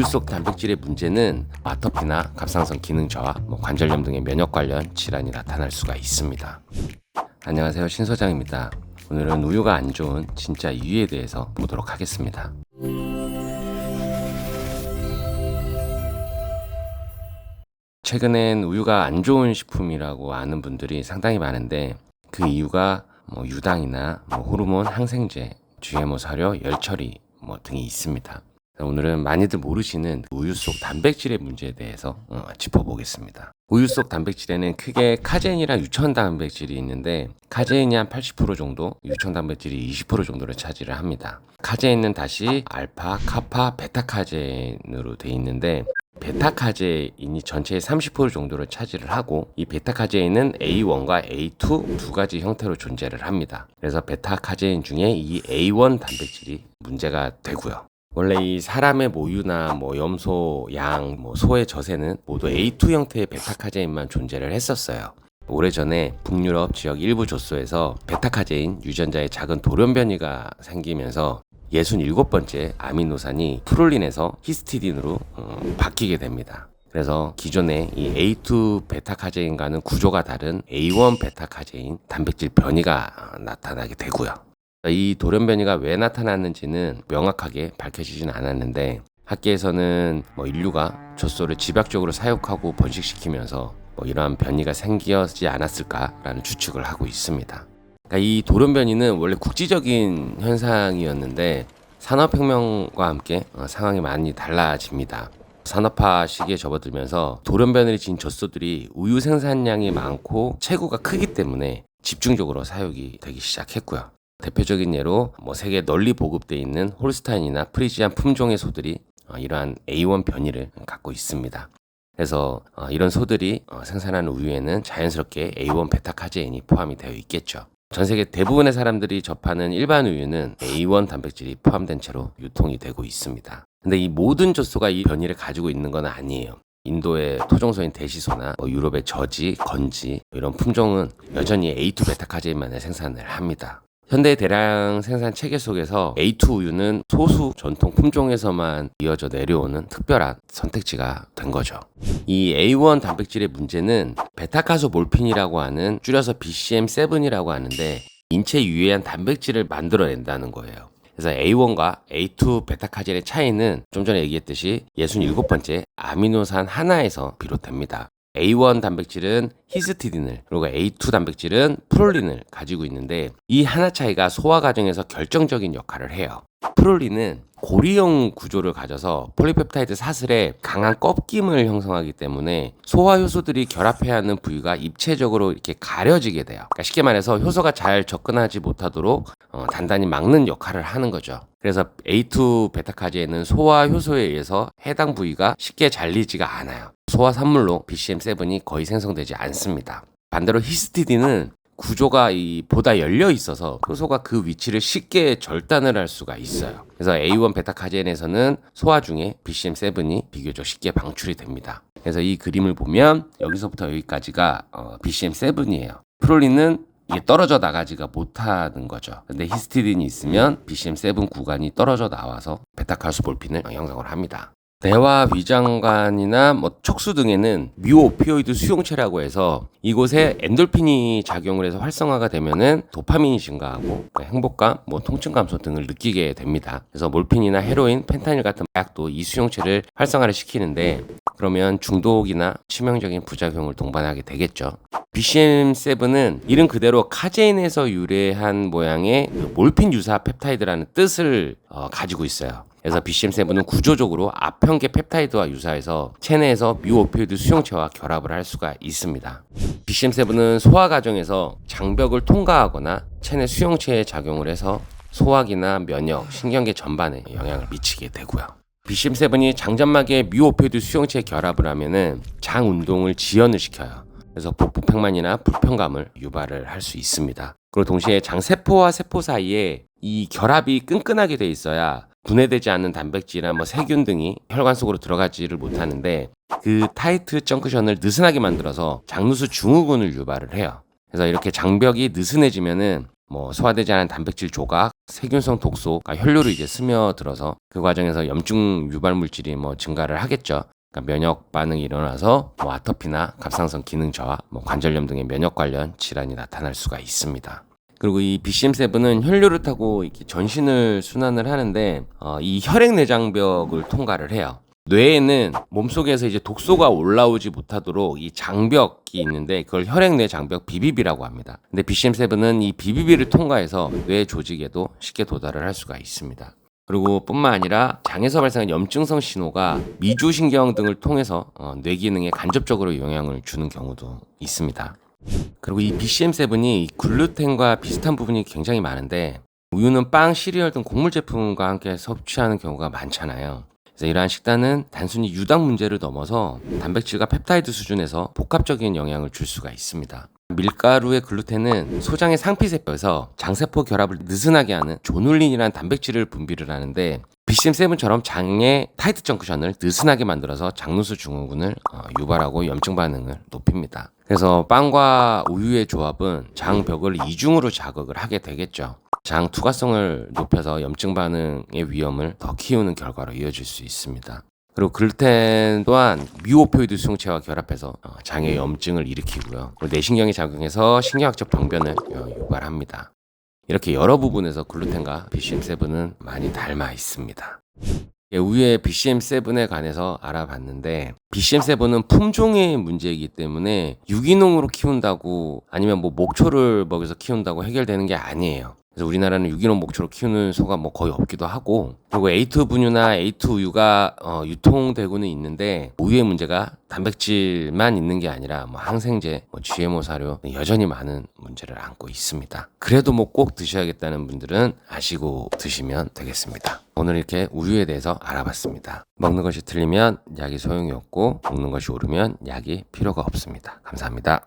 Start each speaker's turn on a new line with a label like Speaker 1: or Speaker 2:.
Speaker 1: 우유 속 단백질의 문제는 아토피나 갑상선 기능 저하, 관절염 등의 면역 관련 질환이 나타날 수가 있습니다. 안녕하세요, 신 소장입니다. 오늘은 우유가 안 좋은 진짜 이유에 대해서 보도록 하겠습니다. 최근엔 우유가 안 좋은 식품이라고 아는 분들이 상당히 많은데, 그 이유가 유당이나 호르몬 항생제, GMO 사료, 열처리 등이 있습니다. 오늘은 많이들 모르시는 우유 속 단백질의 문제에 대해서 짚어보겠습니다. 우유 속 단백질에는 크게 카제인이랑 유청 단백질이 있는데, 카제인이 한 80% 정도, 유청 단백질이 20% 정도를 차지를 합니다. 카제인은 다시 알파, 카파, 베타카제인으로 되어 있는데, 베타카제인이 전체의 30% 정도를 차지를 하고, 이 베타카제인은 A1과 A2 두 가지 형태로 존재를 합니다. 그래서 베타카제인 중에 이 A1 단백질이 문제가 되고요. 원래 이 사람의 모유나 염소, 양, 소의 젖에는 모두 A2 형태의 베타카제인만 존재를 했었어요. 오래전에 북유럽 지역 일부 젖소에서 베타카제인 유전자의 작은 돌연변이가 생기면서 67번째 아미노산이 프롤린에서 히스티딘으로 바뀌게 됩니다. 그래서 기존의 이 A2 베타카제인과는 구조가 다른 A1 베타카제인 단백질 변이가 나타나게 되고요. 이 돌연변이가 왜 나타났는지는 명확하게 밝혀지진 않았는데, 학계에서는 인류가 젖소를 집약적으로 사육하고 번식시키면서 이러한 변이가 생기지 않았을까라는 추측을 하고 있습니다. 그러니까 이 돌연변이는 원래 국지적인 현상이었는데, 산업혁명과 함께 상황이 많이 달라집니다. 산업화 시기에 접어들면서 돌연변이를 지닌 젖소들이 우유 생산량이 많고 체구가 크기 때문에 집중적으로 사육이 되기 시작했고요. 대표적인 예로 세계에 널리 보급되어 있는 홀스타인이나 프리지안 품종의 소들이 이러한 A1 변이를 갖고 있습니다. 그래서 이런 소들이 생산하는 우유에는 자연스럽게 A1 베타카제인이 포함이 되어 있겠죠. 전 세계 대부분의 사람들이 접하는 일반 우유는 A1 단백질이 포함된 채로 유통이 되고 있습니다. 근데 이 모든 젖소가 이 변이를 가지고 있는 건 아니에요. 인도의 토종소인 대시소나 유럽의 저지, 건지 이런 품종은 여전히 A2 베타카제인만을 생산을 합니다. 현대 대량 생산 체계 속에서 A2 우유는 소수 전통 품종에서만 이어져 내려오는 특별한 선택지가 된 거죠. 이 A1 단백질의 문제는 베타카소몰핀이라고 하는, 줄여서 BCM7이라고 하는데, 인체에 유해한 단백질을 만들어낸다는 거예요. 그래서 A1과 A2 베타카제인의 차이는 좀 전에 얘기했듯이 67번째 아미노산 하나에서 비롯됩니다. A1 단백질은 히스티딘을, 그리고 A2 단백질은 프롤린을 가지고 있는데, 이 하나 차이가 소화 과정에서 결정적인 역할을 해요. 프롤린은 고리형 구조를 가져서 폴리펩타이드 사슬에 강한 꺾임을 형성하기 때문에 소화 효소들이 결합해야 하는 부위가 입체적으로 이렇게 가려지게 돼요. 그러니까 쉽게 말해서 효소가 잘 접근하지 못하도록 단단히 막는 역할을 하는 거죠. 그래서 A2 베타카제인은 소화 효소에 의해서 해당 부위가 쉽게 잘리지가 않아요. 소화 산물로 BCM7이 거의 생성되지 않습니다. 반대로 히스티딘은 구조가 보다 열려 있어서 효소가 그 위치를 쉽게 절단을 할 수가 있어요. 그래서 A1 베타카제인에서는 소화 중에 BCM7이 비교적 쉽게 방출이 됩니다. 그래서 이 그림을 보면 여기서부터 여기까지가 BCM7이에요. 프롤린은 이게 떨어져 나가지가 못하는 거죠. 근데 히스티딘이 있으면 BCM7 구간이 떨어져 나와서 베타카소몰핀을 형성을 합니다. 뇌와 위장관이나 척수 등에는 뮤오피오이드 수용체라고 해서 이곳에 엔돌핀이 작용을 해서 활성화가 되면은 도파민이 증가하고 행복감, 통증 감소 등을 느끼게 됩니다. 그래서 몰핀이나 헤로인, 펜타닐 같은 마약도 이 수용체를 활성화를 시키는데, 그러면 중독이나 치명적인 부작용을 동반하게 되겠죠. BCM7은 이름 그대로 카제인에서 유래한 모양의 몰핀 유사 펩타이드라는 뜻을 가지고 있어요. 그래서 BCM7은 구조적으로 아편계 펩타이드와 유사해서 체내에서 뮤오피오이드 수용체와 결합을 할 수가 있습니다. BCM7은 소화 과정에서 장벽을 통과하거나 체내 수용체에 작용을 해서 소화기나 면역, 신경계 전반에 영향을 미치게 되고요. BCM7이 장점막에 뮤오피오이드 수용체에 결합을 하면은 장 운동을 지연을 시켜요. 그래서 복부팽만이나 불편감을 유발을 할 수 있습니다. 그리고 동시에 장세포와 세포 사이에 이 결합이 끈끈하게 돼 있어야 분해되지 않는 단백질이나 세균 등이 혈관 속으로 들어가지를 못하는데, 그 타이트 정크션을 느슨하게 만들어서 장누수 증후군을 유발을 해요. 그래서 이렇게 장벽이 느슨해지면은 뭐 소화되지 않은 단백질 조각, 세균성 독소가 혈류로 이제 스며들어서 그 과정에서 염증 유발 물질이 뭐 증가를 하겠죠. 그러니까 면역 반응이 일어나서 뭐 아토피나 갑상선 기능 저하, 뭐 관절염 등의 면역 관련 질환이 나타날 수가 있습니다. 그리고 이 BCM7은 혈류를 타고 이렇게 전신을 순환을 하는데 이 혈액 내장벽을 통과를 해요. 뇌에는 몸속에서 이제 독소가 올라오지 못하도록 이 장벽이 있는데 그걸 혈액 내 장벽 BBB라고 합니다. 근데 BCM7은 이 BBB를 통과해서 뇌 조직에도 쉽게 도달을 할 수가 있습니다. 그리고 뿐만 아니라 장에서 발생한 염증성 신호가 미주신경 등을 통해서 뇌 기능에 간접적으로 영향을 주는 경우도 있습니다. 그리고 이 BCM7이 글루텐과 비슷한 부분이 굉장히 많은데 우유는 빵, 시리얼 등 곡물 제품과 함께 섭취하는 경우가 많잖아요. 그래서 이러한 식단은 단순히 유당 문제를 넘어서 단백질과 펩타이드 수준에서 복합적인 영향을 줄 수가 있습니다. 밀가루의 글루텐은 소장의 상피세포에서 장세포 결합을 느슨하게 하는 조눌린이라는 단백질을 분비를 하는데 BCM7처럼 장의 타이트 정크션을 느슨하게 만들어서 장누수 증후군을 유발하고 염증 반응을 높입니다. 그래서 빵과 우유의 조합은 장벽을 이중으로 자극을 하게 되겠죠. 장 투과성을 높여서 염증 반응의 위험을 더 키우는 결과로 이어질 수 있습니다. 그리고 글루텐 또한 미오피오이드 수용체와 결합해서 장의 염증을 일으키고요. 내신경에 작용해서 신경학적 병변을 유발합니다. 이렇게 여러 부분에서 글루텐과 BCM7은 많이 닮아 있습니다. 우유의 BCM7에 관해서 알아봤는데 BCM7은 품종의 문제이기 때문에 유기농으로 키운다고 아니면 뭐 목초를 먹여서 키운다고 해결되는 게 아니에요. 그래서 우리나라는 유기농 목초로 키우는 소가 뭐 거의 없기도 하고 그리고 A2 분유나 A2 우유가 유통되고는 있는데 우유의 문제가 단백질만 있는 게 아니라 뭐 항생제, 뭐 GMO 사료 여전히 많은 문제를 안고 있습니다. 그래도 뭐 꼭 드셔야겠다는 분들은 아시고 드시면 되겠습니다. 오늘 이렇게 우유에 대해서 알아봤습니다. 먹는 것이 틀리면 약이 소용이 없고 먹는 것이 옳으면 약이 필요가 없습니다. 감사합니다.